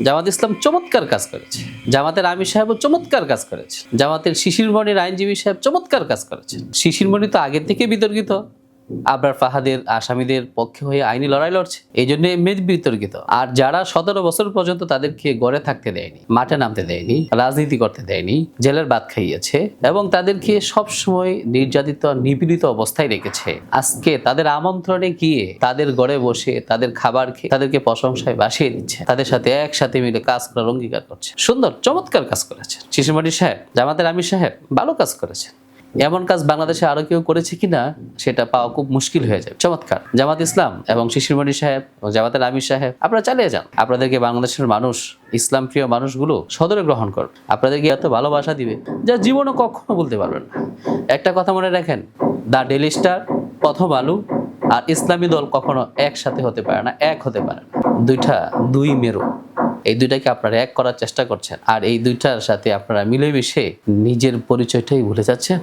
জামাত ইসলাম চমৎকার কাজ করেছে, জামাতের আমির সাহেবও চমৎকার কাজ করেছে, জামাতের শিশিরমণির আইনজীবী সাহেব চমৎকার কাজ করেছেন। শিশিরমণি তো আগের থেকে বিতর্কিত, আবরার ফাহাদের আসামিদের পক্ষে হয়ে আইনি লড়াই লড়ছে, এই জন্য এমনি বিতর্কিত। আর যারা 17 বছর পর্যন্ত তাদেরকে গড়ে থাকতে দেয়নি, মাঠে নামতে দেয়নি, রাজনীতি করতে দেয়নি, জেলের ভাত খাইয়েছে এবং তাদেরকে সবসময় নির্যাতিত নিপীড়িত অবস্থায় রেখেছে, আজকে তাদের আমন্ত্রণে গিয়ে তাদের ঘরে বসে তাদের খাবার খেয়ে তাদেরকে প্রশংসায় বাসিয়ে দিচ্ছে, তাদের সাথে একসাথে মিলে কাজ করার অঙ্গীকার করছে। সুন্দর চমৎকার কাজ করেছে শিশিরমণি সাহেব, জামাতের আমির সাহেব ভালো কাজ করেছে। এমন কাজ বাংলাদেশে আরো কেউ করেছে কিনা সেটা পাওয়া খুব মুশকিল হয়ে যায়। চমৎকার জামাত ইসলাম এবং শিশিরমণি সাহেব এবং জামাতের আমির সাহেব, আপনারা চালিয়ে যান। আপনাদেরকে বাংলাদেশের মানুষ, ইসলাম প্রিয় মানুষগুলো সদরে গ্রহণ করবে, আপনাদেরকে এত ভালোবাসা দিবে যা জীবনে কখনো বলতে পারবেন না। একটা কথা মনে রাখেন, দ্য ডেইলি স্টার, প্রথম আলো আর ইসলামী দল কখনো একসাথে হতে পারে না, এক হতে পারে না। দুই মেরু, এই দুইটাকে আপনারা এক করার চেষ্টা করছেন, আর এই দুইটার সাথে আপনারা মিলেমিশে নিজের পরিচয়টাই ভুলে যাচ্ছেন।